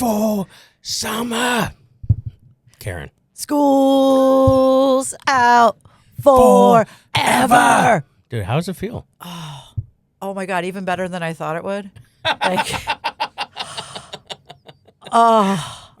for summer. Karen. School's out forever. Dude, how does it feel? Oh my God, even better than I thought it would. Like,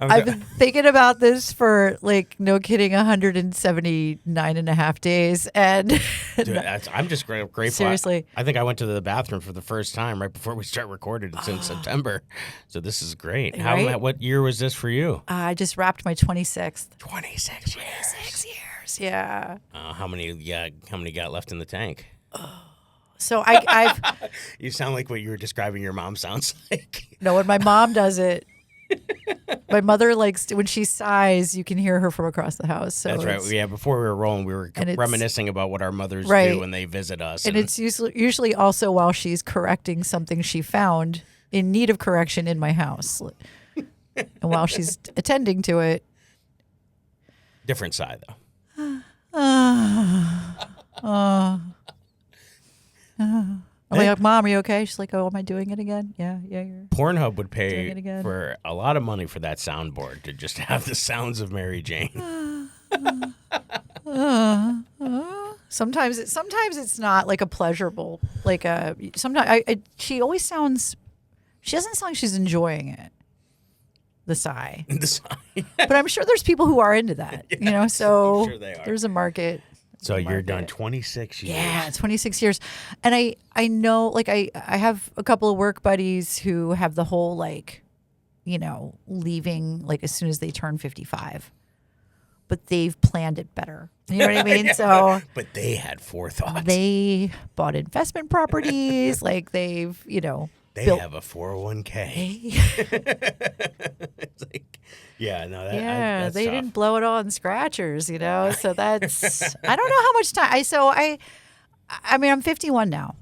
I've been thinking about this for, like, no kidding, 179 and a half days. And Dude, I'm just grateful. Seriously. I think I went to the bathroom for the first time right before we start recording. It's in September. So this is great. Right? What year was this for you? I just wrapped my 26th. 26 years. 26 years, yeah. How many got left in the tank? So I've You sound like what you were describing your mom sounds like. no, when my mom does it, my mother likes when she sighs, you can hear her from across the house. So That's right. Yeah, before we were rolling, we were reminiscing about what our mothers do when they visit us. And it's usually also while she's correcting something she found in need of correction in my house. And while she's attending to it. Different side, though. I'm like, Mom, are you okay? She's like, oh, am I doing it again? Yeah, you're. Pornhub would pay doing it again. for a lot of money for that soundboard to just have the sounds of Mary Jane. Sometimes it's not like a pleasurable, like a, sometimes she doesn't sound like she's enjoying it. The sigh. But I'm sure there's people who are into that, so I'm sure they are. There's a market. So you're done 26 years. Yeah, 26 years. And I know, like, I have a couple of work buddies who have the whole, like, leaving, like, as soon as they turn 55. But they've planned it better. You know what I mean? Yeah, So, but they had forethought. they bought investment properties. Like, they've, They built. have a 401k. It's like, yeah, no, that's they tough. didn't blow it all in scratchers, So that's I don't know how much time. I mean, I'm 51 now,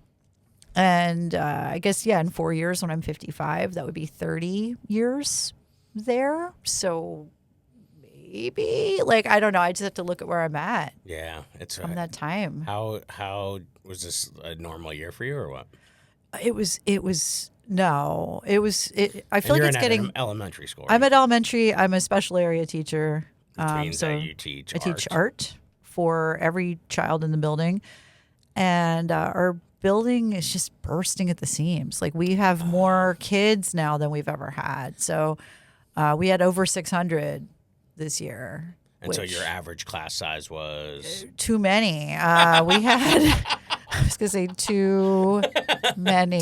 and I guess in 4 years when I'm 55, that would be 30 years there. So maybe, like, I don't know. I just have to look at where I'm at. Yeah, it's from that time. How was this a normal year for you or what? It was. No, it was. I feel like it's getting elementary school. Right? I'm at elementary. I'm a special area teacher. Which means that you teach I teach art for every child in the building, and our building is just bursting at the seams. Like, we have more kids now than we've ever had. So we had over 600 this year. And so your average class size was? Too many. We had, I was going to say too many.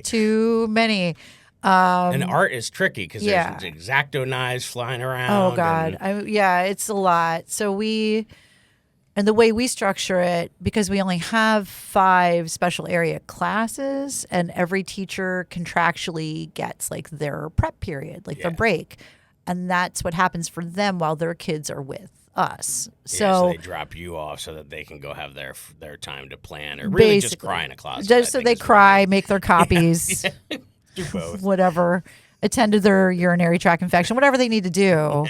Too many. And art is tricky because there's X-Acto knives flying around. Oh, God. It's a lot. So and the way we structure it, because we only have 5 special area classes, and every teacher contractually gets, like, their prep period, like their break. And that's what happens for them while their kids are with us. So they drop you off so that they can go have their time to plan, or really just cry in a closet. Just so they cry, make their copies, do both, whatever, attend to their urinary tract infection, whatever they need to do.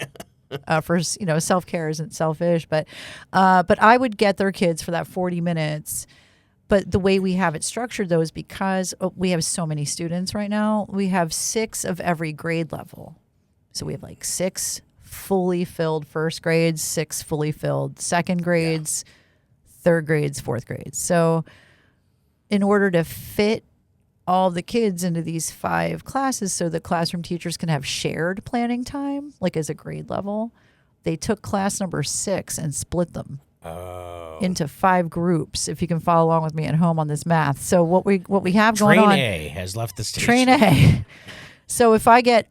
For self-care isn't selfish, but I would get their kids for that 40 minutes. But the way we have it structured, though, is because we have so many students right now. We have 6 of every grade level. So we have, like, 6 fully filled first grades, 6 fully filled second grades, third grades, fourth grades. So in order to fit all the kids into these 5 classes so the classroom teachers can have shared planning time, like as a grade level, they took class number 6 and split them into 5 groups, if you can follow along with me at home on this math. So what we have going on. Train A has left the station. Train A. So if I get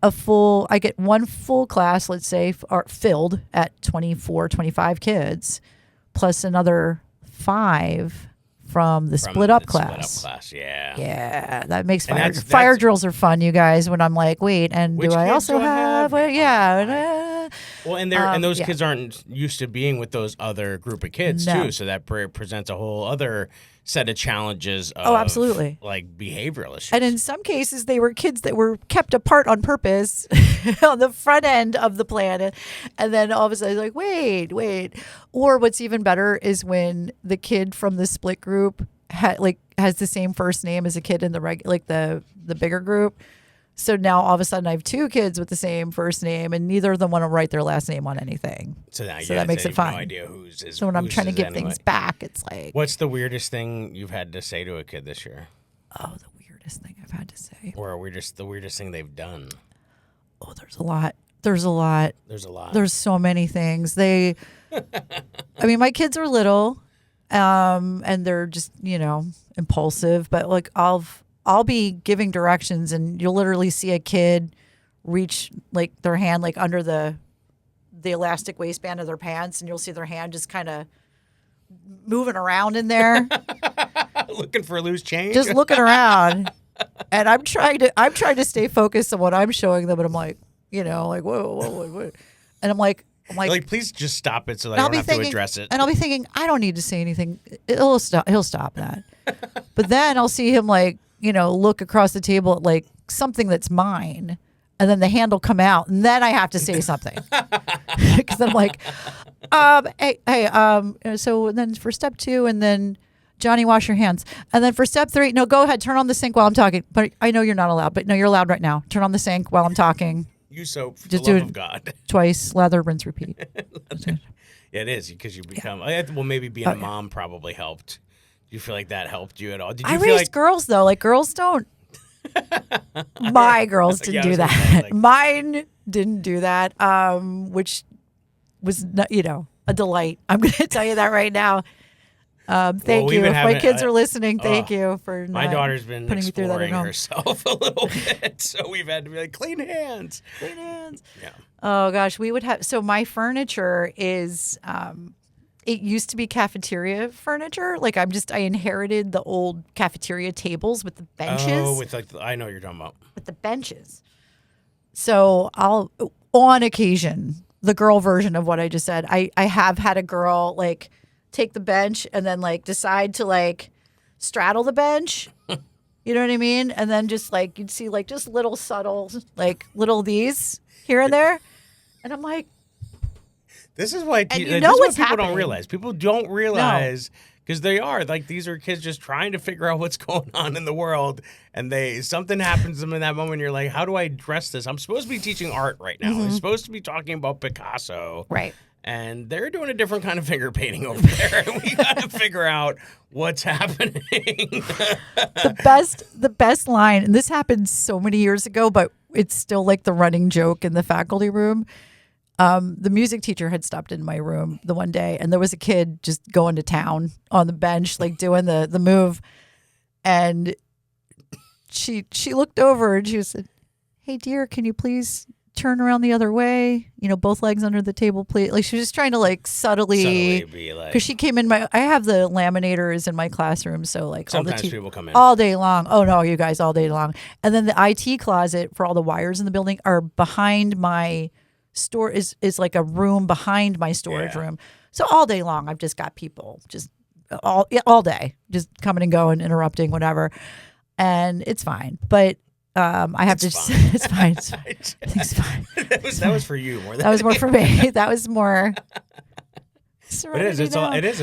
one full class, let's say, filled at 24, 25 kids, plus another 5 from the split up class. Yeah, that makes fire drills are fun, you guys. When I'm like, wait, and do I also have? Well, and those kids aren't used to being with those other group of kids too, so that presents a whole other set of challenges. Absolutely, like behavioral issues. And in some cases, they were kids that were kept apart on purpose on the front end of the plan, and then all of a sudden, like, wait. Or what's even better is when the kid from the split group has the same first name as a kid in the the bigger group. So now all of a sudden I have 2 kids with the same first name, and neither of them want to write their last name on anything. So that makes it fun. No idea whose is. So when I'm trying to give things back, it's like. What's the weirdest thing you've had to say to a kid this year? Oh, the weirdest thing I've had to say. Or the weirdest thing they've done. Oh, there's a lot. There's a lot. There's so many things. I mean, my kids are little, and they're just, impulsive, but like I'll be giving directions and you'll literally see a kid reach like their hand like under the elastic waistband of their pants, and you'll see their hand just kind of moving around in there. Looking for loose change? Just looking around. And I'm trying to stay focused on what I'm showing them, and I'm like, whoa. And I'm like, please just stop it so that I don't have to address it. And I'll be thinking, I don't need to say anything. He'll stop that. But then I'll see him look across the table at like something that's mine, and then the hand will come out, and then I have to say something because I'm like, hey, so then for step 2, and then Johnny, wash your hands, and then for step 3, no, go ahead, turn on the sink while I'm talking. But I know you're not allowed, but no, you're allowed right now. Turn on the sink while I'm talking. Use soap for Just the do love it of God. Twice, lather, rinse, repeat. Yeah, it is because you become. Yeah. Well, maybe being a mom probably helped. Do you feel like that helped you at all? I raised girls though. Like girls don't. My girls didn't do that. Mine didn't do that. Which was not, a delight. I'm going to tell you that right now. Thank you. If my kids are listening, thank you for. My daughter's been putting exploring herself a little bit, so we've had to be like clean hands. Yeah. Oh gosh, we would have. So my furniture is. It used to be cafeteria furniture. Like I inherited the old cafeteria tables with the benches. Oh, I know what you're talking about. With the benches. So I'll, on occasion, the girl version of what I just said, I have had a girl like take the bench and then like decide to like straddle the bench. You know what I mean? And then just like, you'd see like just little subtle, like little these here and there. And I'm like, this is why people don't realize. People don't realize because they are like these are kids just trying to figure out what's going on in the world, and something happens to them in that moment. You're like, how do I address this? I'm supposed to be teaching art right now. I'm supposed to be talking about Picasso, right? And they're doing a different kind of finger painting over there, and we got to figure out what's happening. The best line, and this happened so many years ago, but it's still like the running joke in the faculty room. The music teacher had stopped in my room the one day, and there was a kid just going to town on the bench, like doing the move. And she looked over and she said, "Hey, dear, can you please turn around the other way? Both legs under the table, please." Like she was just trying to like subtly be like, because she came in I have the laminators in my classroom, so like sometimes people come in all day long. Oh no, you guys, all day long. And then the IT closet for all the wires in the building are behind my store is like a room behind my storage room. So all day long, I've just got people just all day just coming and going, interrupting, whatever. And it's fine. But I have it's fine. It's fine. That was for you more than that was more for me. That was more. It is. It's a lot. It is.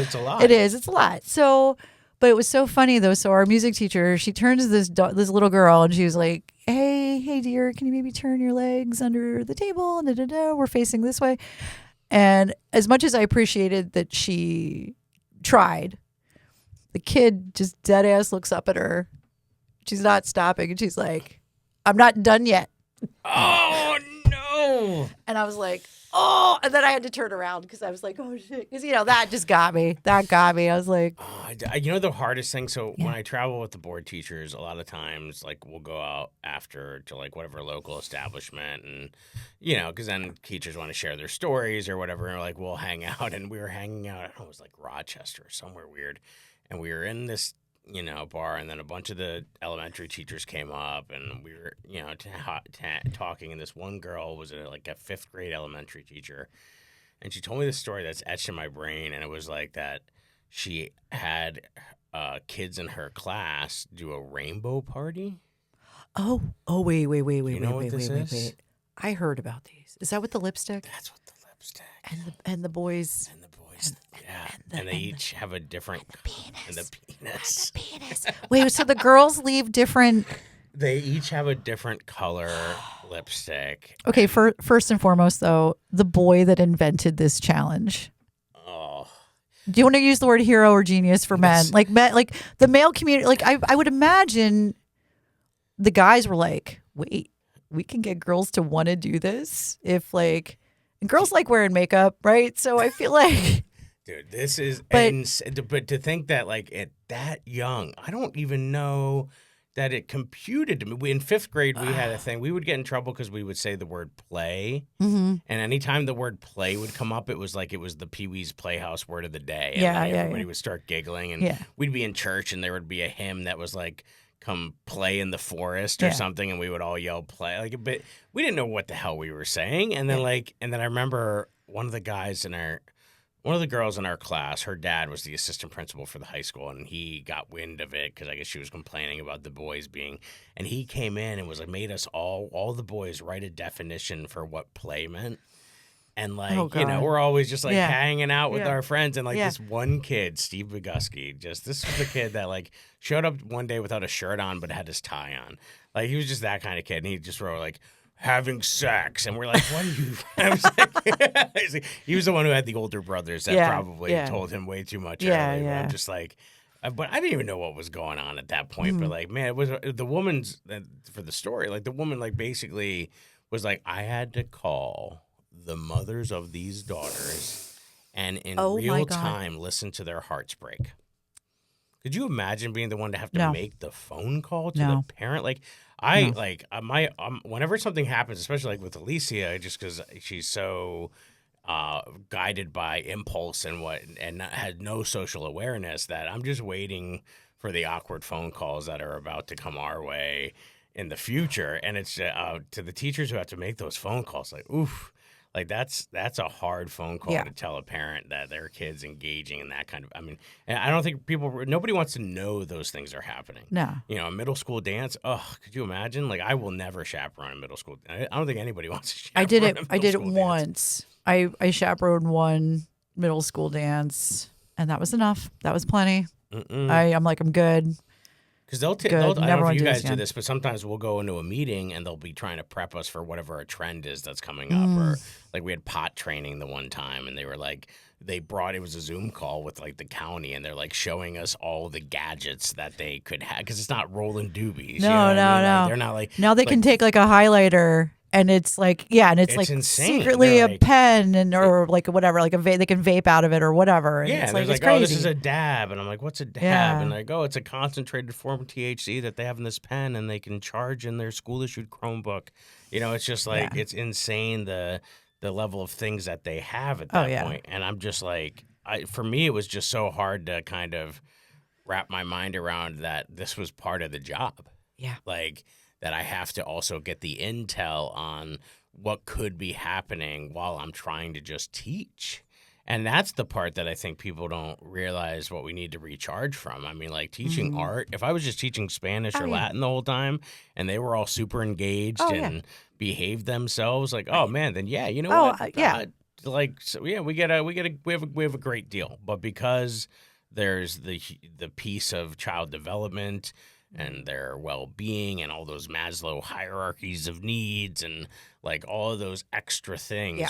It's a lot. So, but it was so funny though. So our music teacher, she turns to this little girl and she was like, Hey, dear, can you maybe turn your legs under the table? We're facing this way. And as much as I appreciated that she tried, the kid just dead ass looks up at her. She's not stopping. And she's like, "I'm not done yet." Oh, no. And I was like, oh, and then I had to turn around because I was like, oh shit. Because, that just got me. That got me. I was like, the hardest thing. So when I travel with the board teachers, a lot of times, like we'll go out after to like whatever local establishment and, because then teachers want to share their stories or whatever. And like, we'll hang out, and we were hanging out. I don't know, it was like Rochester or somewhere weird. And we were in this, bar, and then a bunch of the elementary teachers came up, and we were, talking, and this one girl was like a 5th grade elementary teacher, and she told me this story that's etched in my brain, and it was like that she had kids in her class do a rainbow party. Oh, wait. You know what this is? Wait. I heard about these. Is that with the lipstick? That's what the lipstick. And the boys. And they each have a different. And the penis. And the penis. Wait, so the girls leave different They each have a different color lipstick. Okay, first and foremost, though, the boy that invented this challenge. Oh, Do you want to use the word hero or genius for men? Yes. Like the male community. Like I would imagine the guys were like, wait, we can get girls to want to do this if like, and girls like wearing makeup, right? So I feel like, dude, this is But- but to think that like at that young, I don't even know that it computed to me. In fifth grade, we had a thing. We would get in trouble because we would say the word play. Mhm. And anytime the word play would come up, it was like it was the Pee Wee's Playhouse word of the day. And Yeah, like, yeah, everybody yeah. would start giggling. And Yeah. we'd be in church and there would be a hymn that was like, come play in the forest or Yeah. something. And we would all yell play. Like, but we didn't know what the hell we were saying. And then and then I remember one of the girls in our class, her dad was the assistant principal for the high school, and he got wind of it because I guess she was complaining about the boys and he came in and was like, made us all the boys write a definition for what play meant. And like, Oh, God. we're always just like Yeah. hanging out with Yeah. our friends. And like Yeah. this one kid, Steve Bogusky, this was the kid that like showed up one day without a shirt on, but had his tie on. Like he was just that kind of kid. And he just wrote like, having sex, and we're like, what are you? I was like, he was the one who had the older brothers that probably told him way too much early. But I'm just like, but I didn't even know what was going on at that point. But like, man, it was the woman's for the story. Like the woman, like basically was like, I had to call the mothers of these daughters, and in Oh, my real God. time, listen to their hearts break. Could you imagine being the one to have to No. make the phone call to No. the parent? Like, whenever something happens, especially like with Alicia, just because she's so guided by impulse and had no social awareness, that I'm just waiting for the awkward phone calls that are about to come our way in the future. And it's to the teachers who have to make those phone calls, like, oof. Like that's a hard phone call Yeah. to tell a parent that their kid's engaging in that kind of. I mean, and I don't think nobody wants to know those things are happening. No. A middle school dance. Oh, could you imagine? Like, I will never chaperone a middle school. I don't think anybody wants to chaperone. I did it. a I middle did it school dance. once. I chaperoned one middle school dance, and that was enough. That was plenty. I'm like, I'm good. Because they'll Good. I don't Never know wanna if you do this guys do again. this, but sometimes we'll go into a meeting and they'll be trying to prep us for whatever a trend is that's coming up. Or like we had pot training the one time, and they were like, it was a Zoom call with like the county, and they're like showing us all the gadgets that they could have, because it's not rolling doobies. No, you know what I mean? no, Like, no. they're not like Now they can take like a highlighter, and it's like, and it's like insane. secretly They're a like- pen or like whatever, like they can vape out of it or whatever. And Yeah, it's and like, there's it's like, crazy. oh, this is a dab. And I'm like, what's a dab? Yeah. And like, oh, it's a concentrated form of THC that they have in this pen, and they can charge in their school-issued Chromebook. It's just like, it's insane the level of things that they have at that point. And I'm just like, for me, it was just so hard to kind of wrap my mind around that this was part of the job. Yeah. Like, that I have to also get the intel on what could be happening while I'm trying to just teach. And that's the part that I think people don't realize what we need to recharge from. I mean, like teaching art, if I was just teaching Spanish or Latin the whole time and they were all super engaged and behaved themselves, like, oh man, then you know what? We have a great deal. But because there's the piece of child development and their well-being and all those Maslow hierarchies of needs and like all of those extra things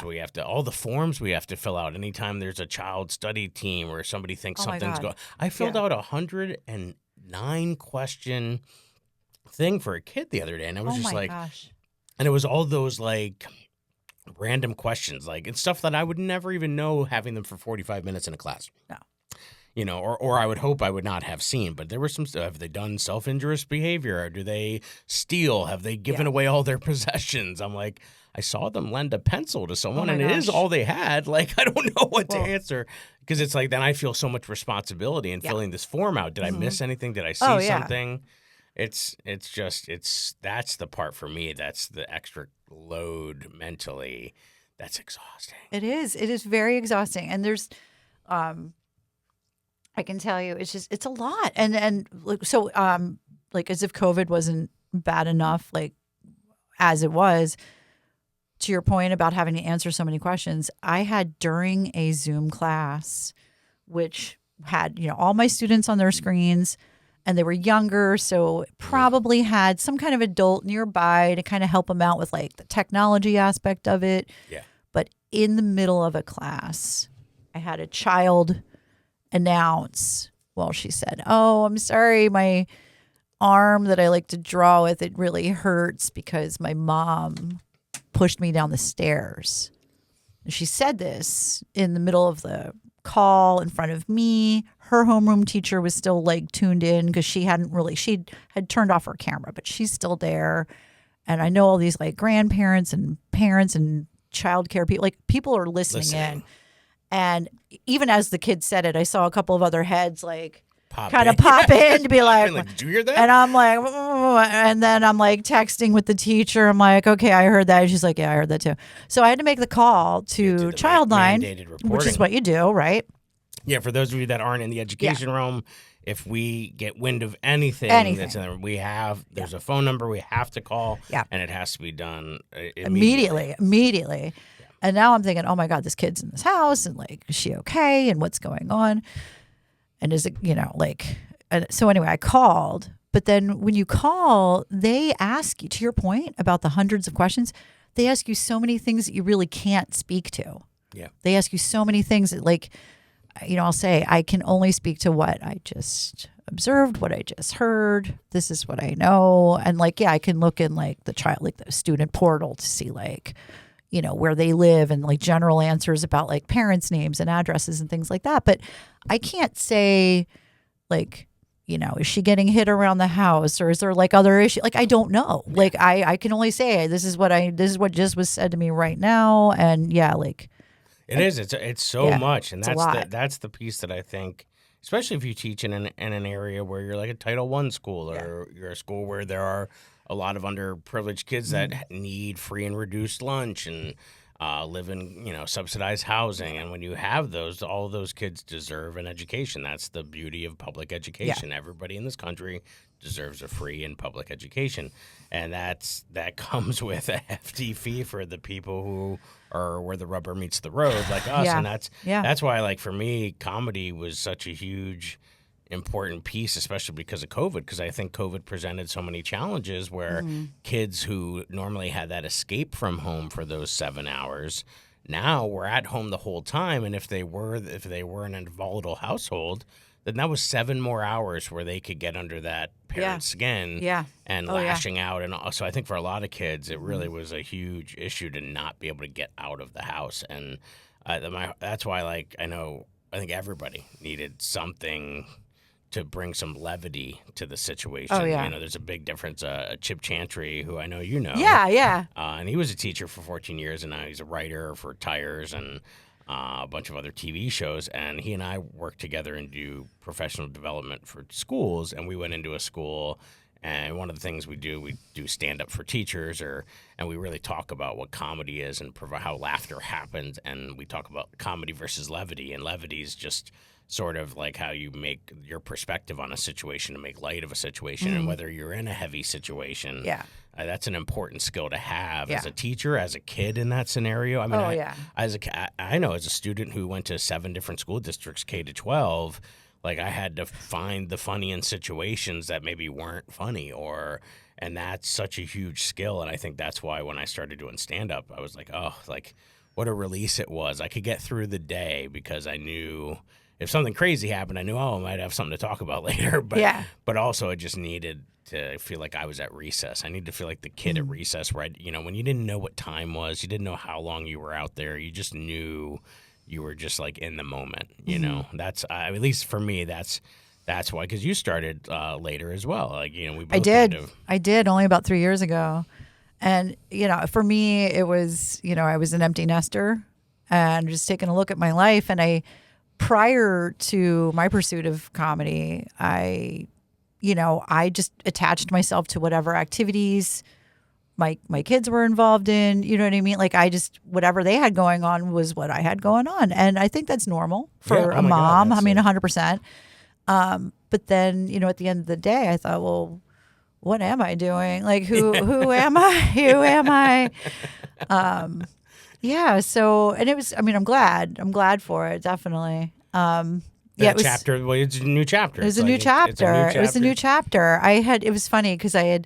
all the forms we have to fill out anytime there's a child study team or somebody thinks something's going. I filled out 109 question thing for a kid the other day, and I was just like, gosh. and it was all those like random questions, like it's stuff that I would never even know having them for 45 minutes in a class. No. Or I would hope I would not have seen, but there was some stuff. Have they done self-injurious behavior? Or do they steal? Have they given away all their possessions? I'm like, I saw them lend a pencil to someone, and it is all they had. Like, I don't know what to answer, because it's like, then I feel so much responsibility in filling this form out. Did I miss anything? Did I see something? It's that's the part for me. That's the extra load mentally. That's exhausting. It is very exhausting. And there's, I can tell you, it's a lot. And so, like, as if COVID wasn't bad enough, like as it was, to your point about having to answer so many questions, I had during a Zoom class, which had, all my students on their screens, and they were younger, so probably had some kind of adult nearby to kind of help them out with like the technology aspect of it. Yeah. But in the middle of a class, I had a child announce, well, she said, "Oh, I'm sorry, my arm that I like to draw with, it really hurts because my mom pushed me down the stairs." And she said this in the middle of the call in front of me. Her homeroom teacher was still like tuned in because she had turned off her camera, but she's still there. And I know all these like grandparents and parents and childcare people, like people are listening in. And even as the kid said it, I saw a couple of other heads like kind of pop in to be like, did you hear that? And I'm like, and then I'm like texting with the teacher. I'm like, okay, I heard that. And she's like, yeah, I heard that too. So I had to make the call to Childline, which is what you do, right? Yeah, for those of you that aren't in the education realm, if we get wind of anything. That's in there, there's a phone number we have to call, and it has to be done immediately. Yeah. And now I'm thinking, oh my God, this kid's in this house, and like, is she okay? And what's going on? And is it, so anyway, I called. But then when you call, they ask you, to your point about the hundreds of questions, they ask you so many things that you really can't speak to. Yeah. They ask you so many things that, like, I'll say, I can only speak to what I just observed, what I just heard. This is what I know. And like, I can look in like the student portal to see like, where they live and like general answers about like parents' names and addresses and things like that. But I can't say like, is she getting hit around the house, or is there like other issues? Like, I don't know. Like I can only say, this is what just was said to me right now. And like. It's so much. And that's the piece that I think, especially if you teach in an area where you're like a Title I school, or you're a school where there are a lot of underprivileged kids that need free and reduced lunch and live in subsidized housing. And when you have those, all of those kids deserve an education. That's the beauty of public education. Everybody in this country deserves a free and public education, and that comes with a hefty fee for the people who are where the rubber meets the road, like us. And that's why, like, for me, comedy was such a huge important piece, especially because of COVID, because I think COVID presented so many challenges where kids who normally had that escape from home for those 7 hours now were at home the whole time. And if they were in a volatile household, then that was 7 more hours where they could get under that parent's skin and lashing out. And so I think for a lot of kids, it really was a huge issue to not be able to get out of the house. And that's why, like, I think everybody needed something to bring some levity to the situation. Oh, yeah. There's a big difference. Chip Chantry, who I know you know. Yeah. And he was a teacher for 14 years, and now he's a writer for Tires and a bunch of other TV shows. And he and I work together and do professional development for schools. And we went into a school, and one of the things we do stand-up for teachers, and we really talk about what comedy is and how laughter happens. And we talk about comedy versus levity. And levity is just sort of like how you make your perspective on a situation to make light of a situation, and whether you're in a heavy situation. That's an important skill to have as a teacher, as a kid in that scenario. I mean, I know as a student who went to 7 different school districts, K to 12, like I had to find the funny in situations that maybe weren't funny, and that's such a huge skill. And I think that's why when I started doing stand-up, I was like, oh, like what a release it was. I could get through the day because I knew if something crazy happened, I knew, I might have something to talk about later. But also I just needed to feel like I was at recess. I needed to feel like the kid at recess where, when you didn't know what time was, you didn't know how long you were out there. You just knew you were just like in the moment, That's, at least for me, that's why, because you started later as well. Like, we both I did only about 3 years ago. And, for me, it was, I was an empty nester and just taking a look at my life. And prior to my pursuit of comedy, I just attached myself to whatever activities my kids were involved in. You know what I mean? Like whatever they had going on was what I had going on. And I think that's normal for a mom. God, 100%. But then, at the end of the day, I thought, well, what am I doing? Like, who am I? Who am I? Yeah. So, and it was, I'm glad for it. Definitely. That chapter. Well, it's a new chapter. It was a new chapter. It was a new chapter. It was funny because I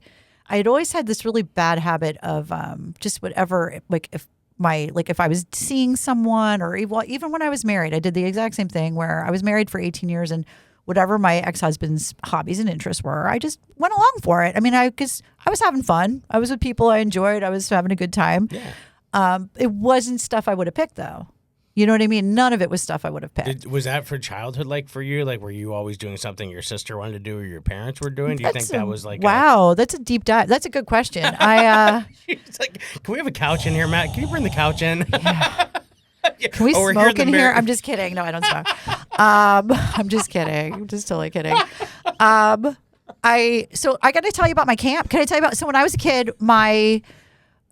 had always had this really bad habit of just whatever, like if I was seeing someone, or even when I was married, I did the exact same thing where I was married for 18 years, and whatever my ex-husband's hobbies and interests were, I just went along for it. I mean, because I was having fun. I was with people I enjoyed. I was having a good time. Yeah. It wasn't stuff I would have picked, though. You know what I mean? None of it was stuff I would have picked. Was that for childhood, like for you? Like, were you always doing something your sister wanted to do or your parents were doing? Do you think that was like wow, that's a deep dive. That's a good question. She's like, can we have a couch in here, Matt? Can you bring the couch in? Yeah. Can we smoke in here? I'm just kidding. No, I don't smoke. I'm just kidding. I'm just totally kidding. So I got to tell you about my camp. Can I tell you about? So when I was a kid,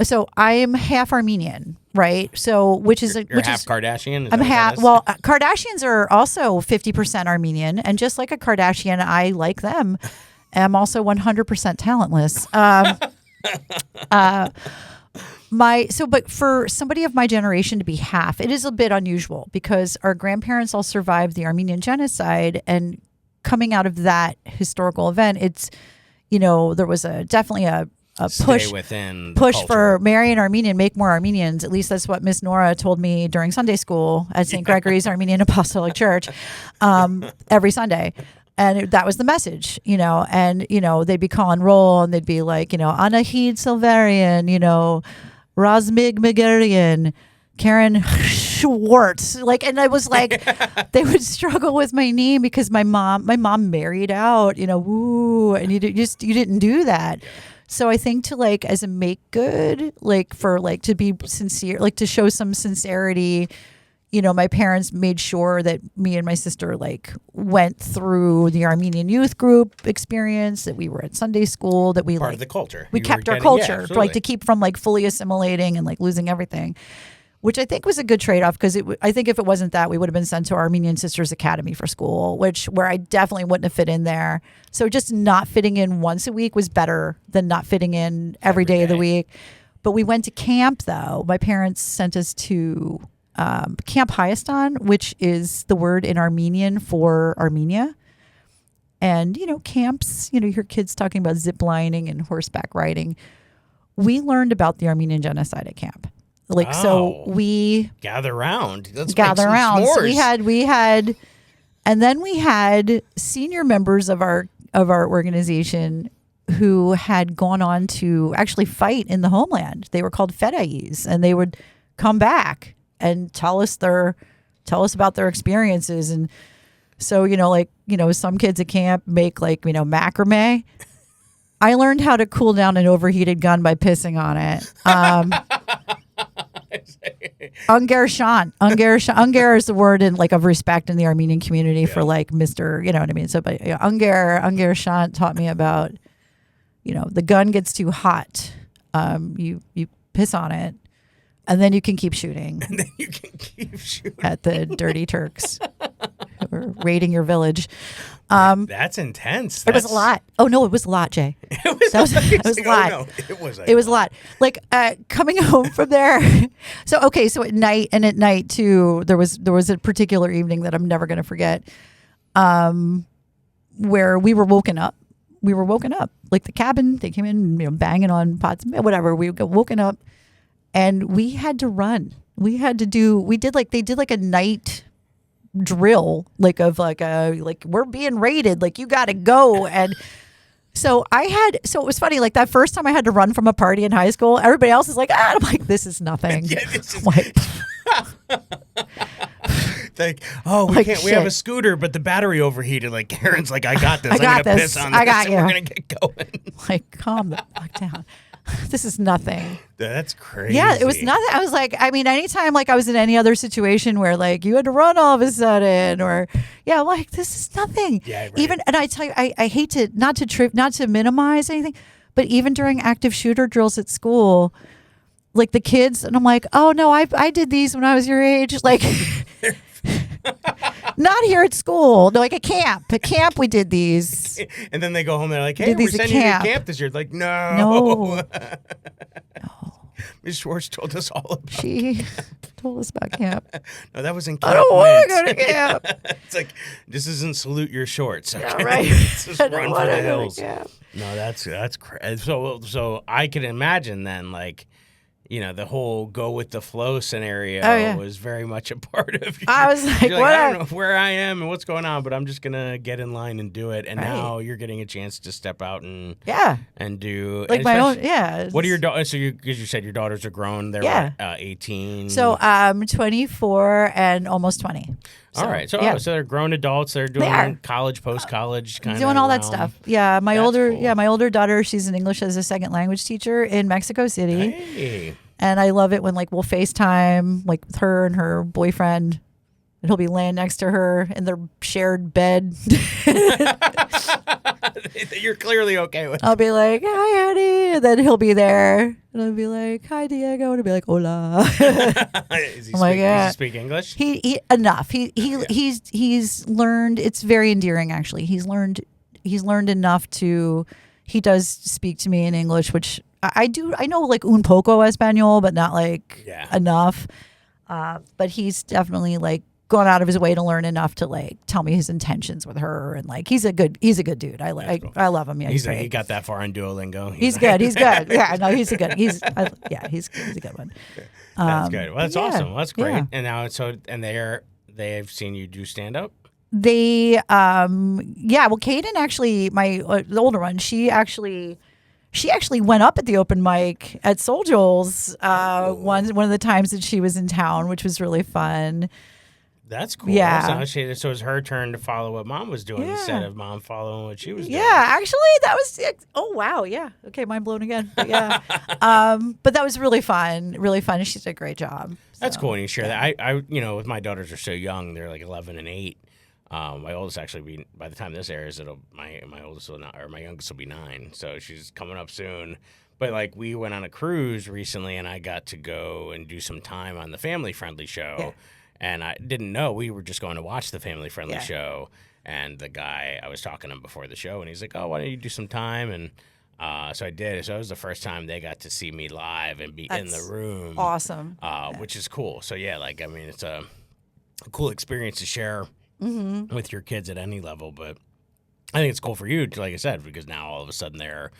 so I am half Armenian, right? So which is half Kardashian. I'm half. Well, Kardashians are also 50% Armenian, and just like a Kardashian, I like them. I'm also 100% talentless. But for somebody of my generation to be half, it is a bit unusual because our grandparents all survived the Armenian genocide, and coming out of that historical event, it's, there was definitely a push for marry an Armenian, make more Armenians. At least that's what Miss Nora told me during Sunday school at St. Gregory's Armenian Apostolic Church every Sunday. And that was the message, and, they'd be calling roll and they'd be like, Anahid Silverian, Razmig Megarian, Karen Schwarz. And I was like, they would struggle with my name because my mom married out, woo, and you didn't do that. So I think as a make good, to be sincere, to show some sincerity, my parents made sure that me and my sister went through the Armenian youth group experience, that we were at Sunday school, that we part of the culture. We kept our culture, to keep from fully assimilating and losing everything, which I think was a good trade-off because I think if it wasn't that, we would have been sent to Armenian Sisters Academy for school, where I definitely wouldn't have fit in there. So just not fitting in once a week was better than not fitting in every day of the week. But we went to camp, though. My parents sent us to Camp Hayastan, which is the word in Armenian for Armenia. And, camps, you hear kids talking about zip lining and horseback riding. We learned about the Armenian genocide at camp. So we gather around. Let's gather around. S'mores. So we had senior members of our organization who had gone on to actually fight in the homeland. They were called fedayis, and they would come back and tell us about their experiences. And so, some kids at camp make macrame. I learned how to cool down an overheated gun by pissing on it. Unger Shan. Unger is the word of respect in the Armenian community for Mr. You know what I mean? So, but Unger Shan taught me about, the gun gets too hot. You piss on it, and then you can keep shooting. At the dirty Turks who are raiding your village. That's intense. It was a lot. Oh no, it was a lot, Jay. It was a lot. No, it was a lot. Coming home from there. So at night too, there was a particular evening that I'm never going to forget, where we were woken up. The cabin, they came in, banging on pots, whatever. We got woken up, and we had to run. They did a night drill, we're being raided, you got to go. And so it was funny, that first time I had to run from a party in high school, everybody else is I'm like, this is nothing. Yeah, this is we have a scooter, but the battery overheated. Karen's I got this. I'm going to piss on this. I got you. We're going to get going. Calm the fuck down. This is nothing. That's crazy. Yeah, it was nothing. I was anytime I was in any other situation where you had to run all of a sudden, or this is nothing. Yeah, right. Even, and I tell you, I hate to not to minimize anything, but even during active shooter drills at school, the kids, and I'm like, oh no, I did these when I was your age, not here at school. No, at camp. At camp, we did these. And then they go home. They're like, "Hey, we're sending you to camp this year." No. Ms. Schwarz told us all about. She told us about camp. No, that was in I camp. don't want to go to camp. It's like, this isn't salute your shorts. Okay? Yeah, right. This is I don't run for wanna the go to hills. camp. No, that's crazy. So I can imagine then, like, you know, the whole go with the flow scenario was very much a part of you. I was like, you're what? I don't know where I am and what's going on, but I'm just gonna get in line and do it. And Right. now you're getting a chance to step out and do like and my own. What are your daughters? So because you said your daughters are grown, they're what, 18. So 24 and almost 20. So, all right, so so they're grown adults. They're doing college, post college, kind of doing all that stuff. Yeah, my That's older cool. my older daughter, she's an English as a second language teacher in Mexico City. Hey. And I love it when like we'll FaceTime like with her and her boyfriend, and he'll be laying next to her in their shared bed. You're clearly okay with it. I'll be like, "Hi, honey," and then he'll be there, and I'll be like, "Hi, Diego," and he'll be like, "Hola." Does he speak English? He enough. He's learned. It's very endearing, actually. He's learned enough to. He does speak to me in English, which I do. I know like un poco español, but not like enough. But he's definitely like gone out of his way to learn enough to like tell me his intentions with her, and like he's a good dude. I love him. Yeah, he's great. He got that far in Duolingo. He's good. He's good. Yeah, no, he's a good. He's a good one. That's good. Well, that's awesome. Well, that's great. Yeah. And now they've seen you do stand up. They well, Kaden actually, the older one, she actually went up at the open mic at Soul Joel's one of the times that she was in town, which was really fun. That's cool. Yeah. So it was her turn to follow what mom was doing instead of mom following what she was doing. Yeah, actually, that was oh wow, yeah. Okay, mind blown again. But yeah. But that was really fun. Really fun. And she did a great job. That's cool when you share that. I with my daughters are so young, they're like 11 and 8. My oldest actually by the time this airs, my oldest will not, or my youngest will be 9, so she's coming up soon. But like we went on a cruise recently, and I got to go and do some time on the Family Friendly show, and I didn't know we were just going to watch the Family Friendly show. And the guy I was talking to him before the show, and he's like, "Oh, why don't you do some time?" And so I did. So it was the first time they got to see me live and be in the room. Awesome. Which is cool. So yeah, like I mean, it's a cool experience to share. With your kids at any level, but I think it's cool for you, like I said, because now all of a sudden they're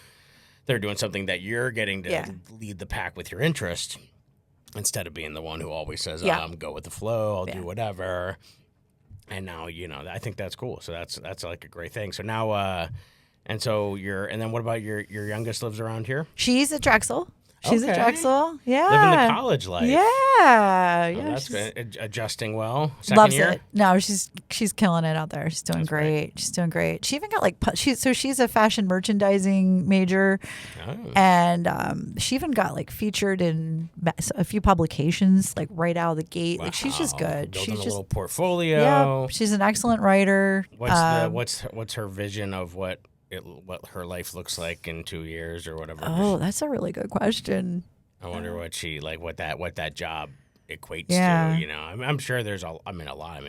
doing something that you're getting to lead the pack with your interest instead of being the one who always says, go with the flow, I'll do whatever. And now, I think that's cool. So that's like a great thing. So now, and then what about your youngest lives around here? She's at Drexel. She's at Drexel. Yeah. Living the college life. Yeah. Oh, that's good. Adjusting well. Loves year? it. No, she's killing it out there. She's doing great. She's doing great. She even got like she's a fashion merchandising major, and she even got like featured in a few publications like right out of the gate. Wow. Like she's just good. Building she's a just little portfolio. Yeah, she's an excellent writer. What's her vision of what her life looks like in 2 years or whatever? Oh, that's a really good question. I wonder what she like, what that job equates to. I'm sure there's a lot.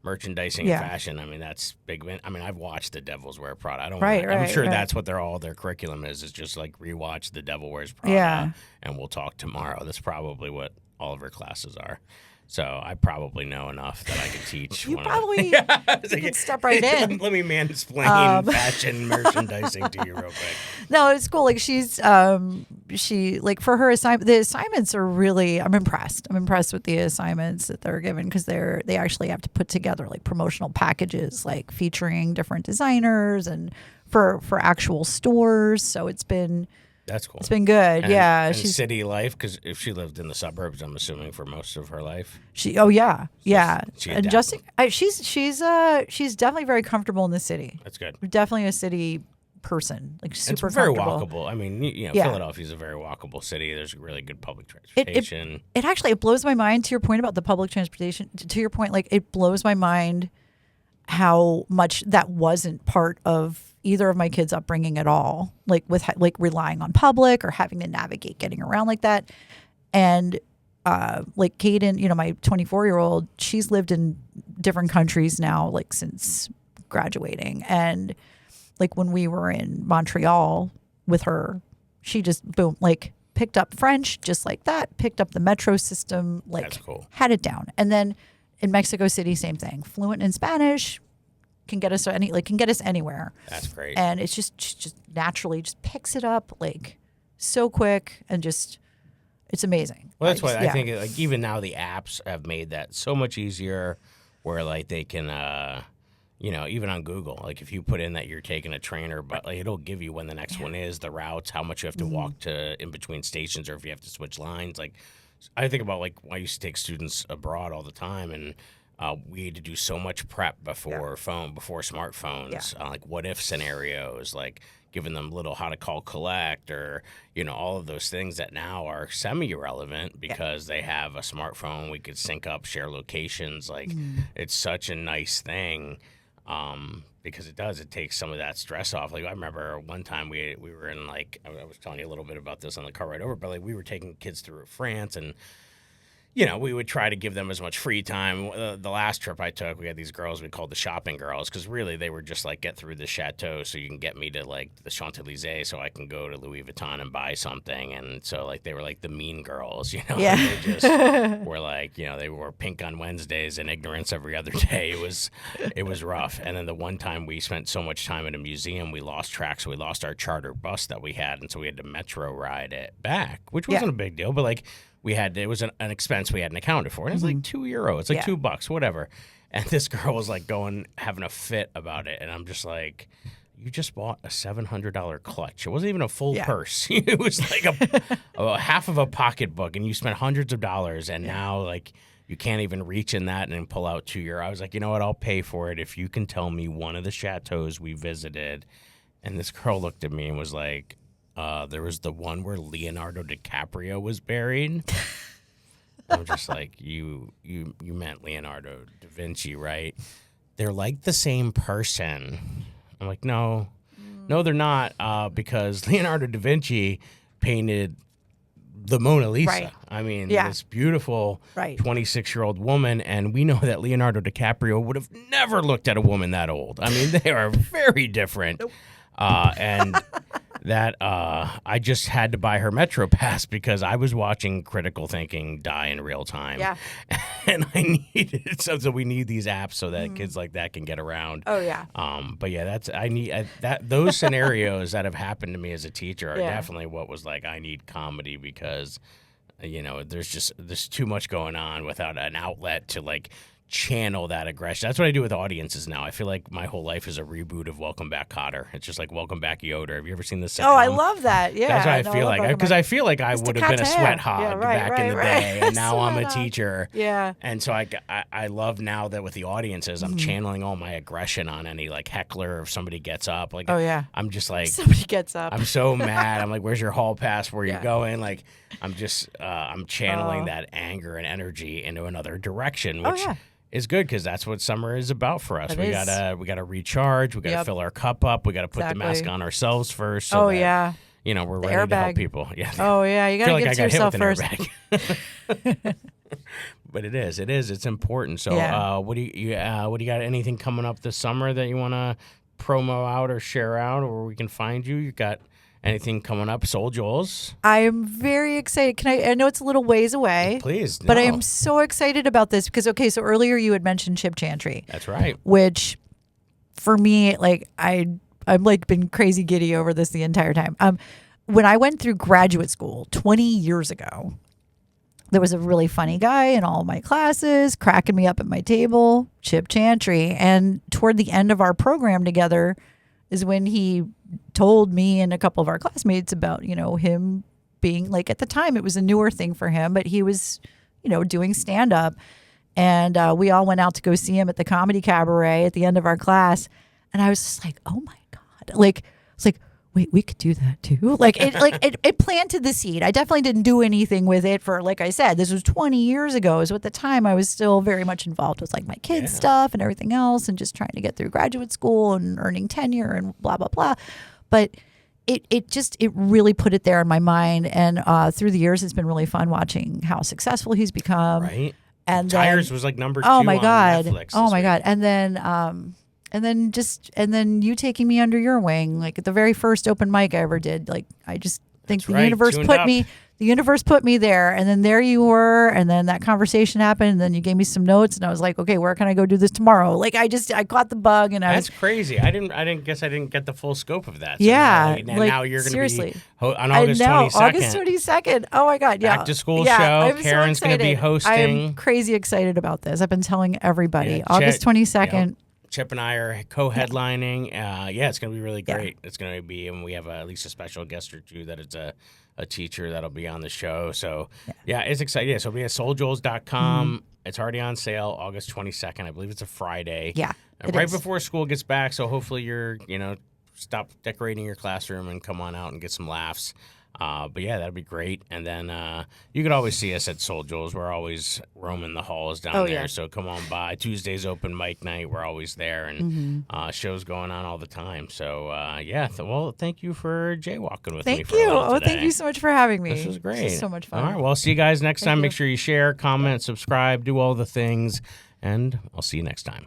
Merchandising and fashion. I mean, that's big. I mean, I've watched The Devil's Wear Prada. I'm sure that's what all their curriculum is just like rewatch The Devil Wears Prada, and we'll talk tomorrow. That's probably what all of her classes are. So I probably know enough that I can teach. You probably can step right in. Let me mansplain fashion merchandising to you real quick. No, it's cool. Like she like for her assignment, the assignments are really. I'm impressed. I'm impressed with the assignments that they're given because they actually have to put together like promotional packages, like featuring different designers and for actual stores. So it's been. That's cool. It's been good. And city life, because if she lived in the suburbs, I'm assuming for most of her life. She's definitely very comfortable in the city. That's good. Definitely a city person, like super it's very comfortable. Walkable. I mean, Philadelphia is a very walkable city. There's really good public transportation. It actually blows my mind. To your point about the public transportation, to your point, like it blows my mind how much that wasn't part of either of my kids' upbringing at all, like with like relying on public or having to navigate getting around like that. And like Kaden, my 24-year-old, she's lived in different countries now, like since graduating. And like when we were in Montreal with her, she just boom, like picked up French just like that, picked up the metro system, like That's cool. had it down. And then in Mexico City, same thing. Fluent in Spanish, can get us anywhere. That's great. And it's just naturally just picks it up like so quick and just it's amazing. Well, that's why I think like even now the apps have made that so much easier where like they can even on Google, like if you put in that you're taking a trainer, but like, it'll give you when the next one is, the routes, how much you have to walk to in between stations, or if you have to switch lines. Like I think about like I used to take students abroad all the time, and we had to do so much prep before smartphones, like what if scenarios, like giving them little how to call collect, or all of those things that now are semi-irrelevant because they have a smartphone. We could sync up, share locations. Like it's such a nice thing. Because it takes some of that stress off. Like I remember one time we were in like, I was telling you a little bit about this on the car ride over, but like we were taking kids through France, and we would try to give them as much free time. The last trip I took, we had these girls we called the shopping girls, because really they were just like, get through the chateau so you can get me to like the Champs-Élysées so I can go to Louis Vuitton and buy something. And so like they were like the mean girls, Yeah. They just were like, they wore pink on Wednesdays and ignorance every other day. It was rough. And then the one time we spent so much time at a museum, we lost track. So we lost our charter bus that we had. And so we had to metro ride it back, which wasn't a big deal, but like, it was an expense we hadn't accounted for. And it was like €2. It's like $2, whatever. And this girl was like having a fit about it. And I'm just like, you just bought a $700 clutch. It wasn't even a full purse. It was like a half of a pocketbook, and you spent hundreds of dollars. And now like you can't even reach in that and pull out €2. I was like, you know what? I'll pay for it if you can tell me one of the chateaus we visited. And this girl looked at me and was like, there was the one where Leonardo DiCaprio was buried. I'm just like, you meant Leonardo da Vinci, right? They're like the same person. I'm like, no, they're not, because Leonardo da Vinci painted the Mona Lisa. Right. I mean, this beautiful 26-year-old woman, and we know that Leonardo DiCaprio would have never looked at a woman that old. I mean, they are very different. Nope. And that I just had to buy her Metro Pass because I was watching critical thinking die in real time. Yeah. And I needed it. So we need these apps so that kids like that can get around. Oh, yeah. But yeah, those scenarios that have happened to me as a teacher are definitely what was like, I need comedy because, there's too much going on without an outlet to like channel that aggression. That's what I do with audiences now. I feel like my whole life is a reboot of Welcome Back, Kotter. It's just like Welcome Back, Yoder. Have you ever seen this sitcom? Oh, I love that. Yeah, that's what I feel like. Because I feel like I would have been a sweat hog back in the day, and now I'm a teacher. Yeah. And so I love now that with the audiences, I'm channeling all my aggression on any like heckler, or if somebody gets up. Like, I'm just like, somebody gets up. I'm so mad. I'm like, where's your hall pass? Where you going? Like, I'm just I'm channeling that anger and energy into another direction, which is good because that's what summer is about for us. We gotta recharge. We gotta fill our cup up. We gotta put the mask on ourselves first. So that, we're ready to help people. Yeah. Oh yeah, you gotta get to yourself first. But it's important. So what do you got? Anything coming up this summer that you want to promo out or share out, or where we can find you? You got anything coming up? Soul Joel's? I am very excited. I know it's a little ways away. Please, but I am so excited about this because, so earlier you had mentioned Chip Chantry. That's right. Which, for me, like I'm like been crazy giddy over this the entire time. When I went through graduate school 20 years ago, there was a really funny guy in all my classes, cracking me up at my table, Chip Chantry. And toward the end of our program together is when he told me and a couple of our classmates about, him being like, at the time it was a newer thing for him, but he was, doing stand up. And we all went out to go see him at the Comedy Cabaret at the end of our class. And I was just like, oh my God. Like, it's like, wait, we could do that too. It planted the seed. I definitely didn't do anything with it for, like I said, this was 20 years ago. So at the time I was still very much involved with like my kids' stuff and everything else and just trying to get through graduate school and earning tenure and blah, blah, blah. But it really put it there in my mind. And through the years, it's been really fun watching how successful he's become. Right. And Tires was like number 2 on Netflix. Oh my God. And then you taking me under your wing, like at the very first open mic I ever did. Like, I just think the universe put me the universe put me there, and then there you were, and then that conversation happened, and then you gave me some notes, and I was like, okay, where can I go do this tomorrow? Like I caught the bug, and That's crazy. I didn't get the full scope of that. So yeah, now you're going to seriously. be on August 22nd. August 22nd. Oh my God, yeah. Back to school yeah, show. I'm Karen's so going to be hosting. I'm crazy excited about this. I've been telling everybody. Yeah, August 22nd. Yep. Chip and I are co-headlining. It's going to be really great. It's going to be, and we have at least a special guest or two that is a teacher that'll be on the show. So, it's exciting. Yeah, so it'll be at souljules.com. It's already on sale August 22nd. I believe it's a Friday. Yeah, right before school gets back. So hopefully you're, stop decorating your classroom and come on out and get some laughs. But yeah, that'd be great. And then you could always see us at Soul Jules. We're always roaming the halls down there. Yeah. So come on by. Tuesday's open mic night. We're always there, and shows going on all the time. So well, thank you for jaywalking with me. Thank for a you. little today. Thank you so much for having me. This was great. This is so much fun. All right. Well, I'll see you guys next time. you. Make sure you share, comment, subscribe, do all the things, and I'll see you next time.